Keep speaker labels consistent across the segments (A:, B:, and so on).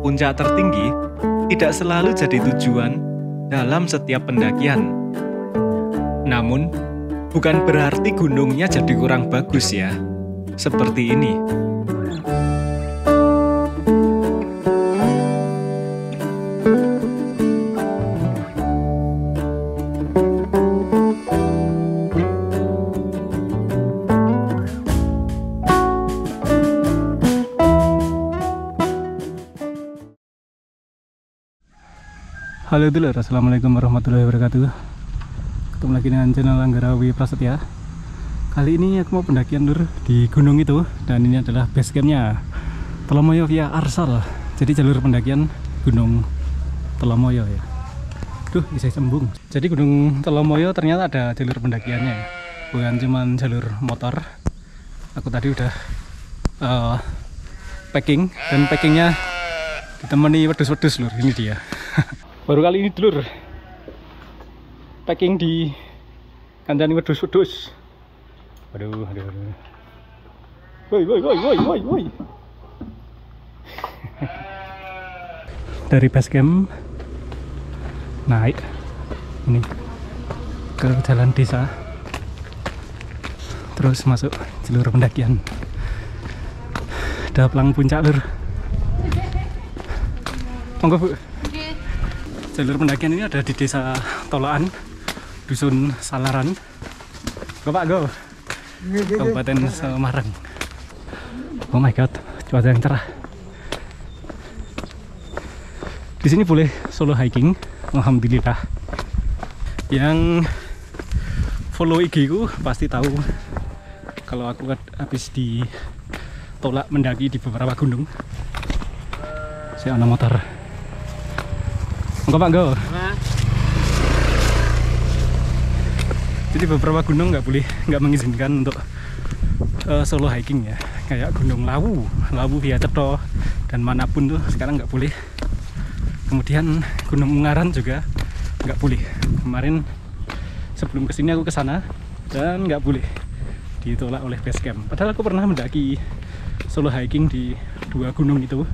A: puncak tertinggi tidak selalu jadi tujuan dalam setiap pendakian. Namun, bukan berarti gunungnya jadi kurang bagus ya. Seperti ini.
B: Halo dulur, assalamualaikum warahmatullahi wabarakatuh. Ketemu lagi dengan channel Anggarawi Prasetya. Kali ini aku mau pendakian lur di gunung itu, dan ini adalah base campnya Telomoyo via Arsal. Jadi jalur pendakian Gunung Telomoyo ya. Duh, bisa sembung. Jadi Gunung Telomoyo ternyata ada jalur pendakiannya ya. Bukan cuma jalur motor. Aku tadi udah packing, dan packingnya ditemani wedus-wedus lur. Ini dia. Baru kali ini dulur packing di kancani wedus-wedus. Aduh. Woi. Dari base camp naik ini ke jalan desa, terus masuk jalur pendakian. Ada pelang puncak lur. Monggo Bu. Jalur pendakian ini ada di desa Toloan, dusun Salaran, Bapak Go, Kabupaten Semarang. Oh my god, cuaca yang cerah. Di sini boleh solo hiking, alhamdulillah. Yang follow IG ku pasti tahu kalau aku habis ditolak mendaki di beberapa gunung. Saya anak motor. Enggak Pak Go. Jadi beberapa gunung nggak mengizinkan untuk solo hiking ya. Kayak Gunung Lawu via Cetho dan manapun tuh sekarang nggak boleh. Kemudian Gunung Ungaran juga nggak boleh. Kemarin sebelum kesini aku kesana dan nggak boleh, ditolak oleh base camp. Padahal aku pernah mendaki solo hiking di dua gunung itu.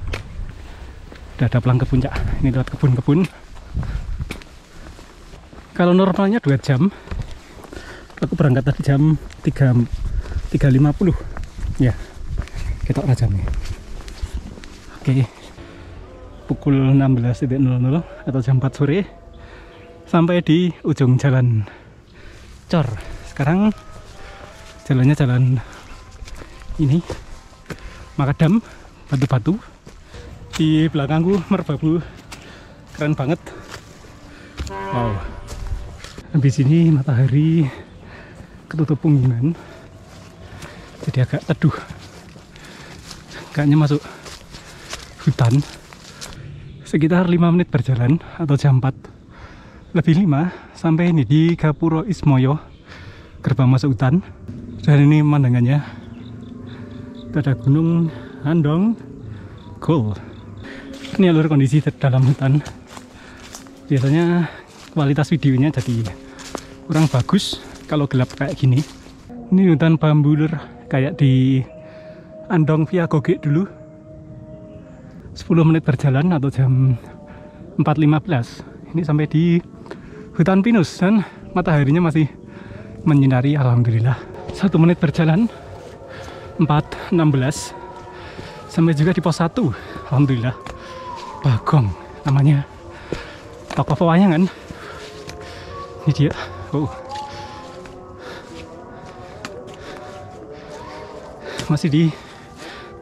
B: Udah ada pelang ke puncak. Ini lewat kebun-kebun. Kalau normalnya 2 jam, aku berangkat tadi jam 3.50 ya, ketok aja nih. Oke, pukul 16.00 atau jam 4 sore sampai di ujung jalan Cor. Sekarang jalannya jalan ini makadam, batu-batu. Di belakangku merbabu, keren banget. Wow. Habis ini matahari ketutup punggungan, jadi agak teduh. Kayaknya masuk hutan. Sekitar 5 menit berjalan atau jam 4 lebih 5 sampai ini di Gapuro Ismoyo, gerbang masuk hutan. Dan ini pemandangannya, ada Gunung Andong Gol. Ini alur kondisi dalam hutan. Biasanya kualitas videonya jadi kurang bagus kalau gelap kayak gini. Ini hutan bambu lur, kayak di Andong via Gogek dulu. 10 menit berjalan atau jam 4.15 ini sampai di hutan pinus, dan mataharinya masih menyinari, alhamdulillah. 1 menit berjalan 4.16 sampai juga di pos 1, alhamdulillah. Bagong namanya, tokoh pewayangan. Ini dia. Masih di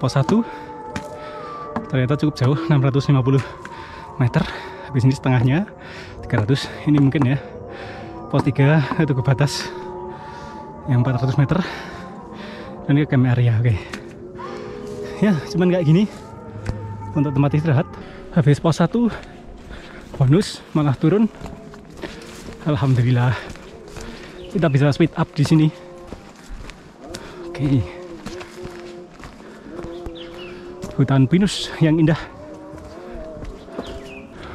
B: pos 1. Ternyata cukup jauh, 650 meter. Habis ini setengahnya 300. Ini mungkin ya pos 3 itu ke batas yang 400 meter. Dan ini ke camp area. Oke. Ya, cuman kayak gini untuk tempat istirahat. Habis pos 1 bonus malah turun. Alhamdulillah. Kita bisa speed up di sini. Oke. Hutan pinus yang indah.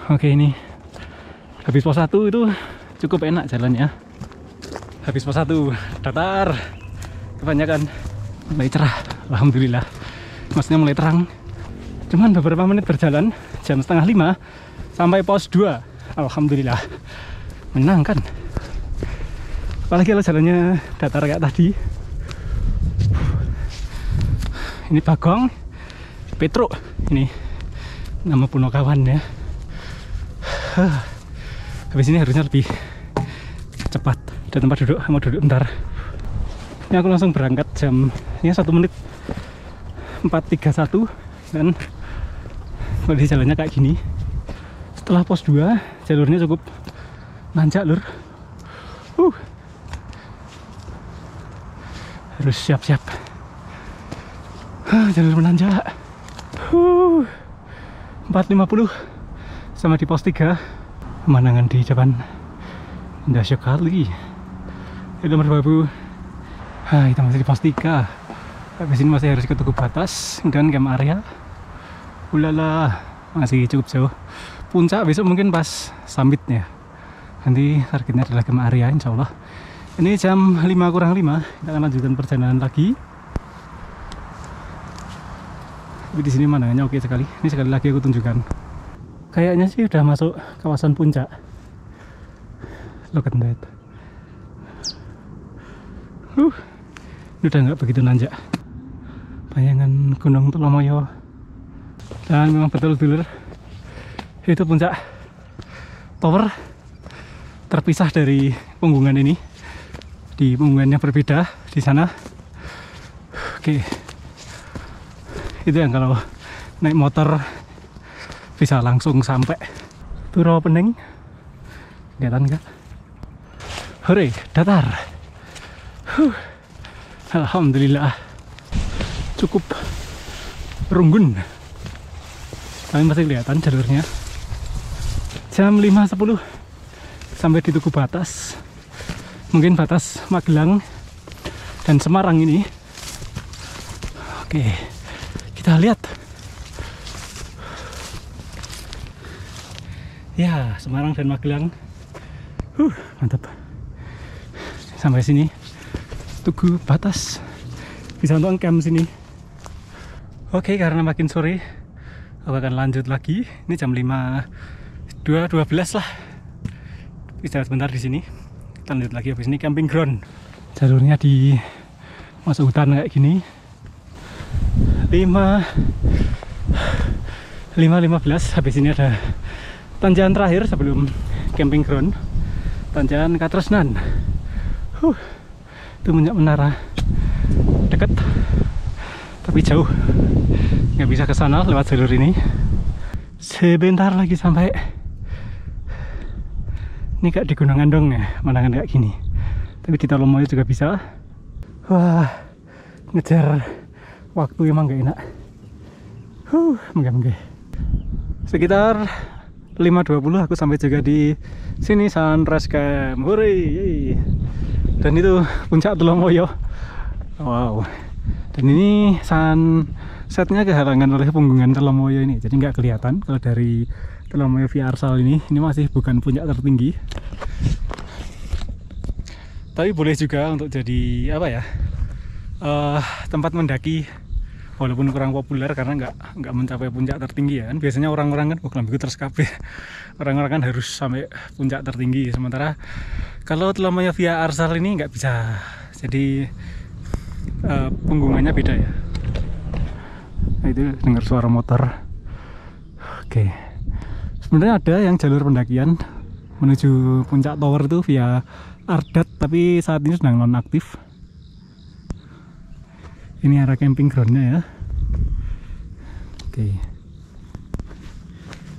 B: Oke, ini habis pos 1 itu cukup enak jalannya. Habis pos 1 datar, kebanyakan mulai cerah, alhamdulillah. Maksudnya mulai terang. Cuman beberapa menit berjalan, jam 4:30 sampai pos 2. Alhamdulillah, menyenangkan. Apalagi kalau jalannya datar kayak tadi. Ini Bagong, Petruk, ini nama Pulau Kawan ya. Habis ini harusnya lebih cepat. Ada tempat duduk, mau duduk bentar. Ini aku langsung berangkat jam, ini 1 menit 4:31 dan kondisi jalannya kayak gini. Setelah pos 2, jalurnya cukup nanjak lur. Harus siap-siap. Jalur menanjak. 4:50 sama di pos 3. Pemandangan di depan indah sekali. Itu nomor babu. Kita masih di pos 3. Habis ini masih harus ke Tugu Batas dan camp area. Ulala, masih cukup jauh. Puncak besok mungkin pas summitnya. Nanti targetnya adalah camp area insya Allah. Ini jam 5:05. Kita akan lanjutkan perjalanan lagi. Tapi di sini pemandangannya oke sekali. Ini sekali lagi aku tunjukkan. Kayaknya sih udah masuk kawasan puncak. Look at that. Ini udah nggak begitu nanjak. Bayangan Gunung Telomoyo. Dan memang betul dulur, itu puncak tower terpisah dari punggungan ini. Di punggungannya berbeda di sana. Oke. Itu yang kalau naik motor bisa langsung sampai Turo Pening. Kelihatan nggak? Hore, datar. Alhamdulillah, cukup runggun. Tapi masih kelihatan jalurnya. Jam 5:10 sampai di Tugu Batas. Mungkin batas Magelang dan Semarang ini. Oke, kita lihat. Ya, Semarang dan Magelang. Mantap. Sampai sini Tugu Batas. Bisa untuk camp sini. Oke, karena makin sore aku akan lanjut lagi. Ini jam 5:12 lah. Istirahat sebentar di sini. Kita lanjut lagi. Habis ini camping ground. Jalurnya di masuk hutan kayak gini. 5:15. Habis ini ada tanjakan terakhir sebelum camping ground. Tanjakan Katresnan. Itu minyak menara. Dekat tapi jauh. Nggak bisa ke sana lewat jalur ini. Sebentar lagi sampai. Ini kayak di Gunung Andong ya, pemandangan kayak gini. Tapi di Telomoyo juga bisa. Wah, ngejar waktu emang nggak enak. Mengge-mengge. Sekitar 5:20 aku sampai juga di sini Sunrise Camp. Hore! Dan itu puncak Telomoyo. Wow. Dan ini sunsetnya kehalangan oleh punggungan Telomoyo ini, jadi nggak kelihatan kalau dari Telomoyo via Arsal ini masih bukan puncak tertinggi. Tapi boleh juga untuk jadi apa ya, tempat mendaki walaupun kurang populer karena nggak mencapai puncak tertinggi ya kan. Biasanya orang-orang kan begitu terus kabeh. Orang-orang kan harus sampai puncak tertinggi. Sementara kalau Telomoyo via Arsal ini nggak bisa. Jadi punggungannya beda ya. Nah, itu dengar suara motor. Oke. Sebenarnya ada yang jalur pendakian menuju puncak tower itu via Ardat, tapi saat ini sedang nonaktif. Ini arah camping groundnya ya. Oke.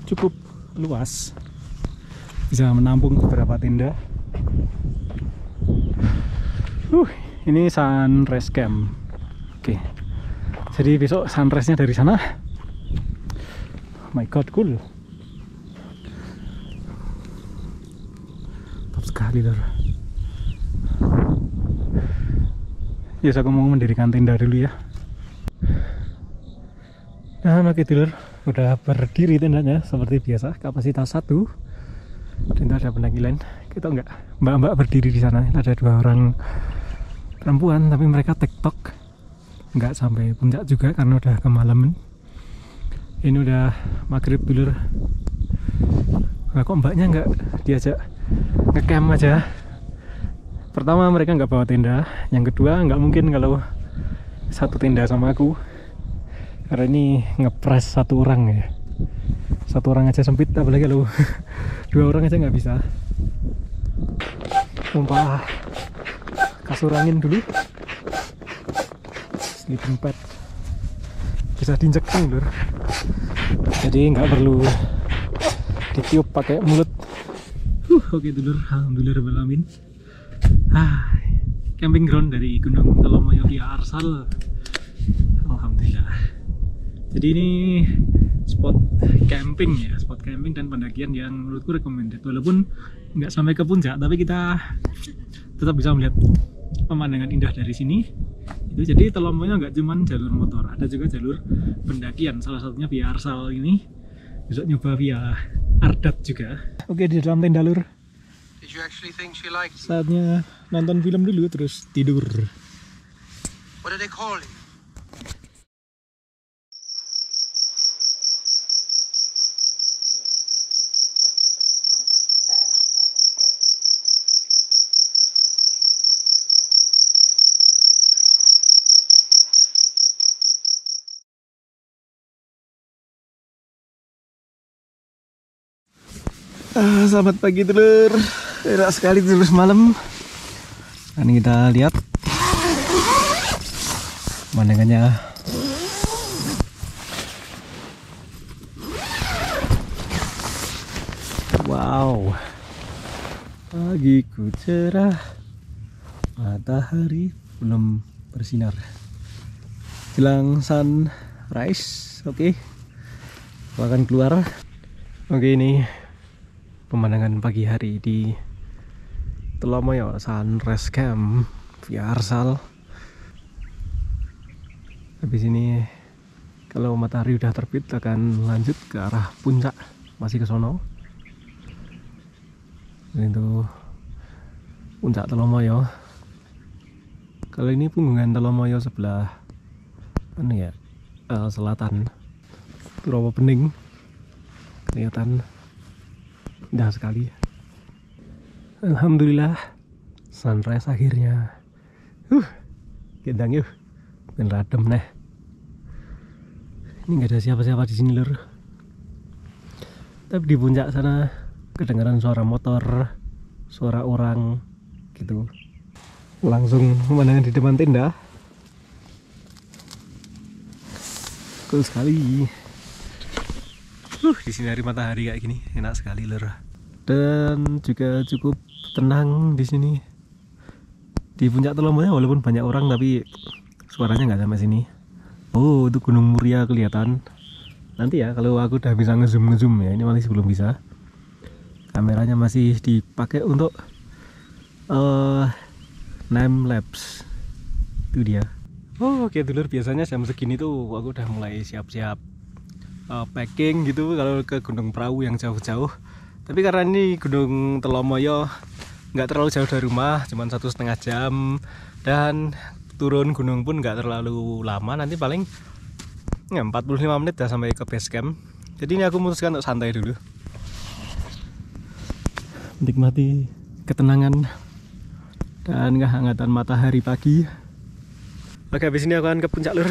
B: Cukup luas, bisa menampung beberapa tenda. Ini Sunrise Camp. Oke. Jadi besok sunrise-nya dari sana. Oh my god, cool. Top sekali lor. Ya, aku mau mendirikan tenda dulu ya. Nah, oke dulur, udah berdiri tendanya seperti biasa, kapasitas 1. Dan ada pendaki lain. Kita enggak, mbak-mbak berdiri di sana. Ada 2 orang perempuan, tapi mereka TikTok. Enggak sampai puncak juga karena udah kemalaman. Ini udah maghrib dulur. Nah, kok mbaknya nggak diajak ngecamp aja? Pertama mereka nggak bawa tenda, yang kedua nggak mungkin kalau satu tenda sama aku, karena ini ngepres satu orang ya. Satu orang aja sempit, apalagi kalau dua orang aja nggak bisa. Tumpah kasur angin dulu, sleeping pad bisa diinjekkan lur, jadi nggak perlu ditiup pakai mulut. Oke dulur, alhamdulillah rabbil alamin. Camping ground dari Gunung Telomoyo via Arsal, alhamdulillah. Jadi ini spot camping ya, spot camping dan pendakian yang menurutku recommended. Walaupun nggak sampai ke puncak, tapi kita tetap bisa melihat pemandangan indah dari sini. Itu jadi Telomoyo nggak cuma jalur motor, ada juga jalur pendakian. Salah satunya via Arsal ini. Besok nyoba via Ardap juga. Oke, di dalam tenda lur. Saatnya nonton film dulu terus tidur.
C: What do they call it?
B: Selamat pagi dulur, enak sekali dulur semalam. Ini kita lihat pemandangannya. Wow, pagiku cerah, matahari belum bersinar, jelang sunrise. Oke, aku akan keluar. Oke, ini pemandangan pagi hari di Telomoyo Sunrise Camp via Arsal. Habis ini kalau matahari udah terbit akan lanjut ke arah puncak, masih ke sono. Dan itu puncak Telomoyo. Kalau ini punggungan Telomoyo sebelah mana ya? Selatan. Itu Rawa Bening. Kelihatan indah sekali. Alhamdulillah sunrise akhirnya. Gendang yuk, ben radem neh. Ini nggak ada siapa-siapa di sini lur. Tapi di puncak sana kedengaran suara motor, suara orang gitu. Langsung pemandangan di depan tenda. Cool sekali. Di sinari matahari kayak gini enak sekali lur. Dan juga cukup tenang di sini. Di puncak Telomoyo walaupun banyak orang tapi suaranya nggak sampai sini. Oh, itu Gunung Muria kelihatan. Nanti ya kalau aku udah bisa ngezoom ya, ini masih belum bisa. Kameranya masih dipakai untuk time lapse. Itu dia. Oh, oke dulur, biasanya jam segini tuh aku udah mulai siap-siap packing gitu kalau ke Gunung Perahu yang jauh-jauh. Tapi karena ini Gunung Telomoyo nggak terlalu jauh dari rumah, cuma 1,5 jam, dan turun gunung pun nggak terlalu lama, nanti paling 45 menit dah sampai ke base camp. Jadi ini aku memutuskan untuk santai dulu, menikmati ketenangan dan kehangatan matahari pagi. Oke, habis ini aku akan ke puncak lur.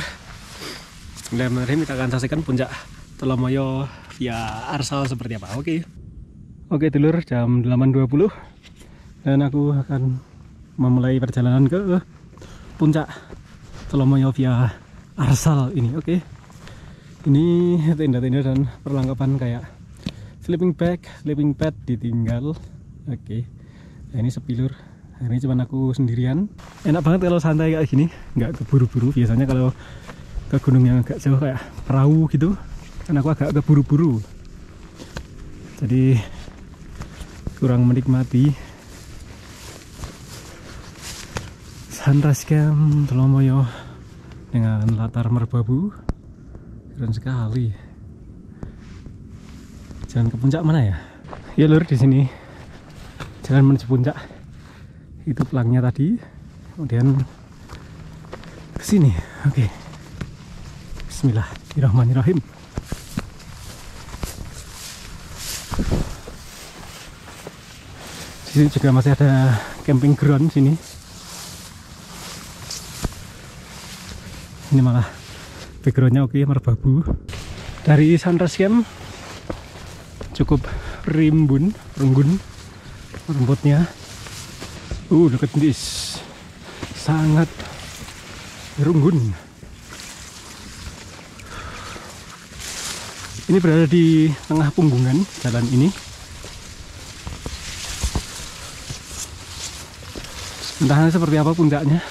B: Bismillahirrahmanirrahim, kita akan saksikan puncak Telomoyo via Arsal seperti apa. Oke dulur, jam 8.20 dan aku akan memulai perjalanan ke puncak Telomoyo via Arsal ini. Oke, ini tenda-tenda dan perlengkapan kayak sleeping bag, sleeping pad ditinggal. Oke, nah, ini sepi lur. Ini cuma aku sendirian. Enak banget kalau santai kayak gini, nggak keburu-buru. Biasanya kalau ke gunung yang agak jauh kayak perahu gitu, kan aku agak keburu-buru, jadi kurang menikmati sunrise camp Telomoyo dengan latar merbabu. Keren sekali. Jalan ke puncak mana ya? Ya lur, di sini jalan menuju puncak. Itu pelangnya tadi, kemudian ke sini. Oke. Bismillahirrahmanirrahim. Di sini juga masih ada camping ground sini. Ini malah backgroundnya oke, merbabu. Dari Sunrise Camp cukup rembun rumputnya. Deket dis, sangat runggun. Ini berada di tengah punggungan jalan ini. Entah seperti apa puncaknya.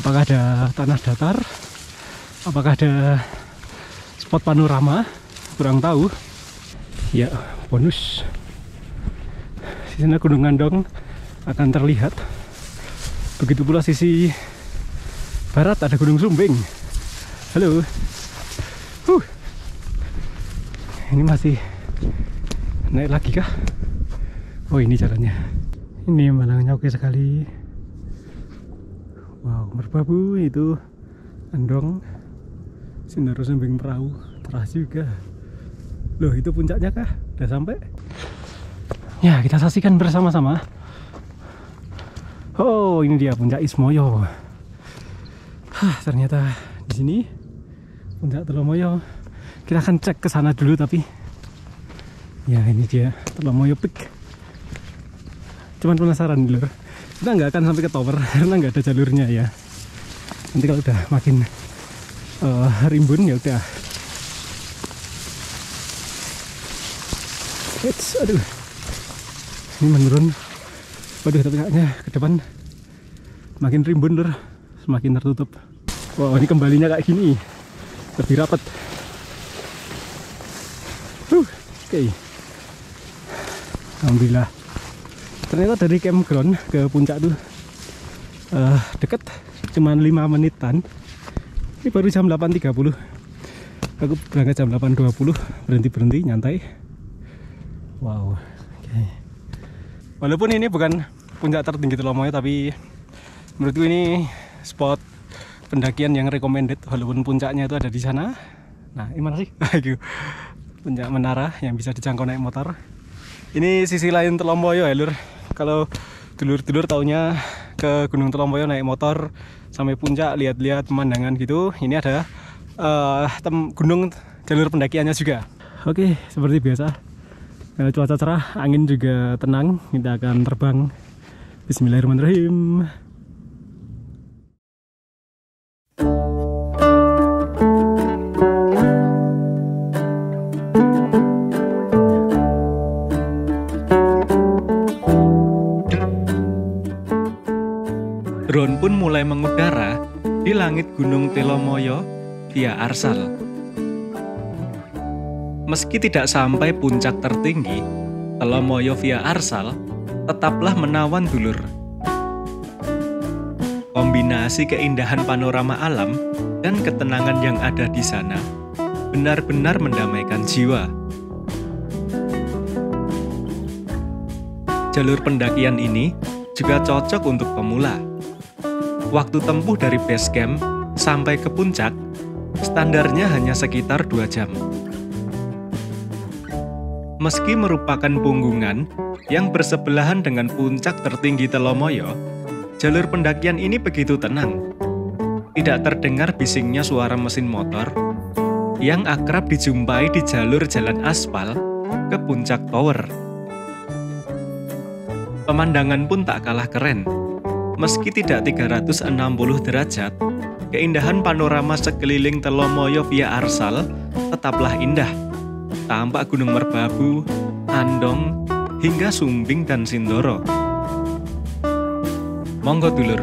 B: Apakah ada tanah datar? Apakah ada spot panorama? Kurang tahu. Ya, bonus. Di sana Gunung Ngandong akan terlihat. Begitu pula sisi barat ada Gunung Sumbing. Halo. Ini masih naik lagi kah? Oh, ini jalannya. Ini pemandangannya oke sekali. Wow, merbabu itu Andong. Sindaro Sumbing Perahu teras juga. Loh, itu puncaknya kah? Udah sampai? Ya, kita saksikan bersama-sama. Oh, ini dia puncak Ismoyo. Ternyata di sini puncak Telomoyo. Kita akan cek ke sana dulu, tapi ya ini dia Telomoyo Peak. Cuman penasaran dulu. Kita nggak akan sampai ke tower karena nggak ada jalurnya ya. Nanti kalau udah makin rimbun ya udah. Aduh, ini menurun. Waduh, tapi kayaknya ke depan makin rimbun lur, semakin tertutup. Wow, ini kembalinya kayak gini, lebih rapat. Oke. Alhamdulillah. Ternyata dari campground ke puncak tuh deket, cuman 5 menitan. Ini baru jam 8.30. Aku berangkat jam 8.20, berhenti nyantai. Wow. Okay. Walaupun ini bukan puncak tertinggi Telomoyo, tapi menurutku ini spot pendakian yang recommended. Walaupun puncaknya itu ada di sana. Nah, ini mana sih? Puncak Menara yang bisa dijangkau naik motor. Ini sisi lain Telomoyo ya lur. Kalau dulur-dulur taunya ke Gunung Telomoyo naik motor sampai puncak lihat-lihat pemandangan gitu. Ini ada gunung jalur pendakiannya juga. Oke, seperti biasa. Kalau cuaca cerah, angin juga tenang, kita akan terbang. Bismillahirrahmanirrahim.
A: Drone pun mulai mengudara di langit Gunung Telomoyo via Arsal. Meski tidak sampai puncak tertinggi, Telomoyo via Arsal tetaplah menawan dulur. Kombinasi keindahan panorama alam dan ketenangan yang ada di sana benar-benar mendamaikan jiwa. Jalur pendakian ini juga cocok untuk pemula. Waktu tempuh dari base camp sampai ke puncak standarnya hanya sekitar 2 jam. Meski merupakan punggungan yang bersebelahan dengan puncak tertinggi Telomoyo, jalur pendakian ini begitu tenang. Tidak terdengar bisingnya suara mesin motor yang akrab dijumpai di jalur jalan aspal ke puncak tower. Pemandangan pun tak kalah keren. Meski tidak 360 derajat, keindahan panorama sekeliling Telomoyo via Arsal tetaplah indah. Tampak Gunung Merbabu, Andong, hingga Sumbing dan Sindoro. Monggo dulur,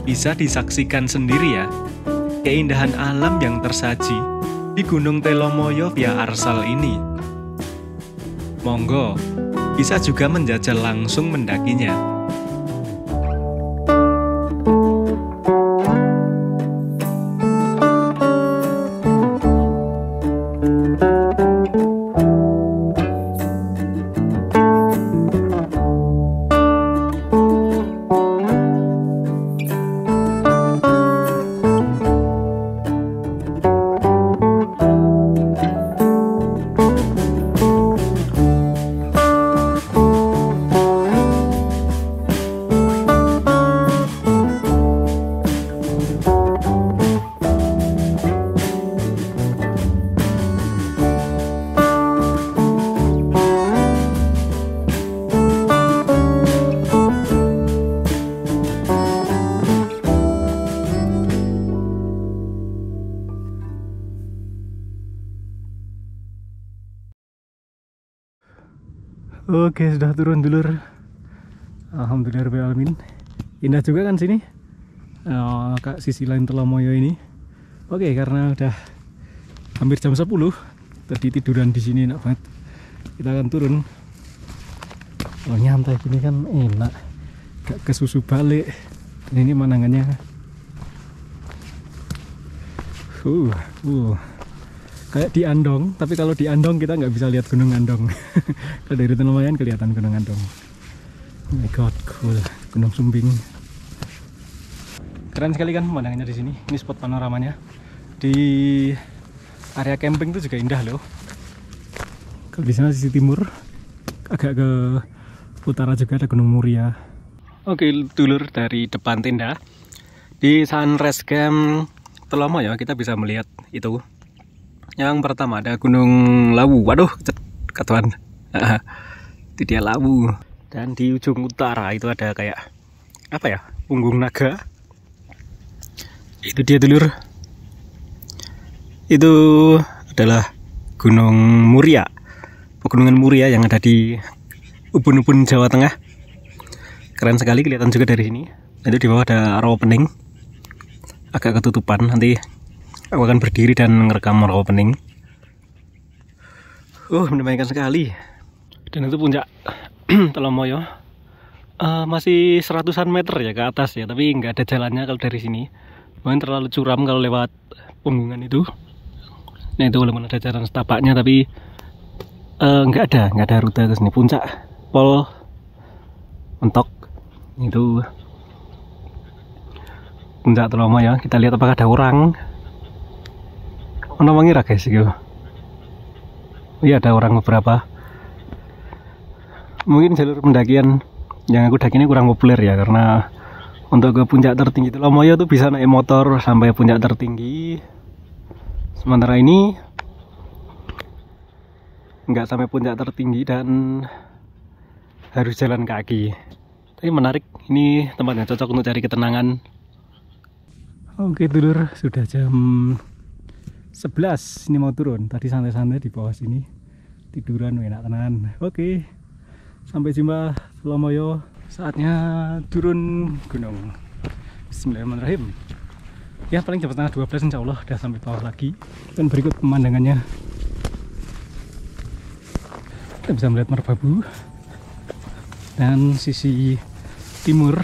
A: bisa disaksikan sendiri ya keindahan alam yang tersaji di Gunung Telomoyo via Arsal ini. Monggo, bisa juga menjajal langsung mendakinya.
B: Oke, sudah turun dulur. Alhamdulillahirobbilalamin. Indah juga kan sini. Kak sisi lain Telomoyo ini. Oke, karena udah hampir jam 10, tadi tiduran di sini enak banget. Kita akan turun. Oh, nyantai gini kan enak. Gak kesusu balik. Ini manangannya. Kayak di Andong, tapi kalau di Andong kita nggak bisa lihat Gunung Andong. Kalau dari Telomoyo kelihatan Gunung Andong. Oh my god, cool. Gunung Sumbing. Keren sekali kan pemandangannya di sini. Ini spot panoramanya. Di area camping itu juga indah loh. Kalau di sana sisi timur, agak ke utara juga ada Gunung Muria. Oke, dulur, dari depan tenda di Sunrise Camp Telomoyo kita bisa melihat itu. Yang pertama ada Gunung Lawu. Waduh, katuan. Itu dia Lawu. Dan di ujung utara itu ada kayak apa ya? Punggung naga. Itu dia dulur. Itu adalah Gunung Muria. Pegunungan Muria yang ada di ubun-ubun Jawa Tengah. Keren sekali, kelihatan juga dari sini. Itu di bawah ada rawa pening. Agak ketutupan, nanti aku akan berdiri dan merekam rawa pening. Menyenangkan sekali. Dan itu puncak Telomoyo. Masih 100-an meter ya ke atas ya, tapi nggak ada jalannya kalau dari sini. Mungkin terlalu curam kalau lewat punggungan itu. Nah, itu walaupun ada jalan setapaknya, tapi nggak ada rute ke sini. Puncak Pol mentok itu puncak Telomoyo. Kita lihat apakah ada orang. Mengira guys, gitu. Iya, ada orang beberapa. Mungkin jalur pendakian yang aku daki ini kurang populer ya, karena untuk ke puncak tertinggi Telomoyo tuh bisa naik motor sampai puncak tertinggi. Sementara ini nggak sampai puncak tertinggi dan harus jalan kaki. Tapi menarik, ini tempatnya cocok untuk cari ketenangan. Oke dulur, sudah jam 11, ini mau turun. Tadi santai-santai di bawah sini, tiduran enak tenan. Oke, sampai jumpa Telomoyo. Saatnya turun gunung. Bismillahirrahmanirrahim. Ya, paling jam setengah 12 insya Allah udah sampai bawah lagi. Dan berikut pemandangannya. Kita bisa melihat Merbabu. Dan sisi timur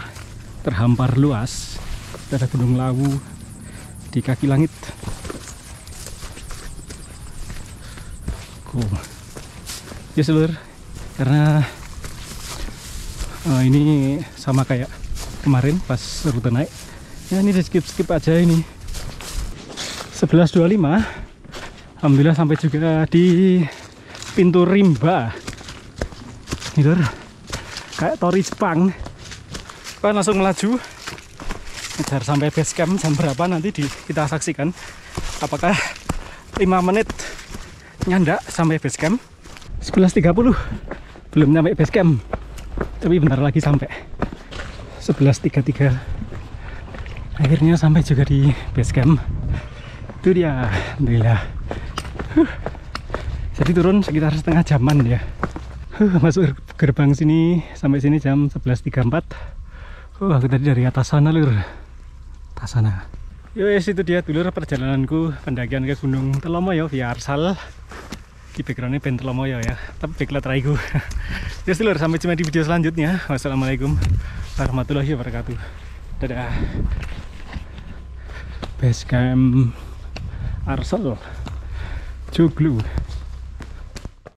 B: terhampar luas. Ada Gunung Lawu di kaki langit. Ya seluruh, karena ini sama kayak kemarin pas rute naik ya, ini di skip aja ini. 11.25 alhamdulillah sampai juga di pintu rimba gitu, kayak tori Jepang kan. Langsung melaju ngejar sampai base camp. Jam berapa nanti kita saksikan apakah 5 menit nyandak sampai base camp. 11.30 belum nyampe base camp, tapi bentar lagi sampai. 11.33 akhirnya sampai juga di base camp. Itu dia, alhamdulillah. Jadi turun sekitar setengah jaman ya. Masuk gerbang sini sampai sini jam 11.34. Aku tadi dari atas sana lur, atas sana. Yowes, itu dia dulur perjalananku pendakian ke Gunung Telomoyo via Arsal. Di backgroundnya band Telomoyo ya, tapi backlight raiku. Jadi dulur, sampai jumpa di video selanjutnya. Wassalamualaikum warahmatullahi wabarakatuh. Dadah. Base camp Arsal Joglo.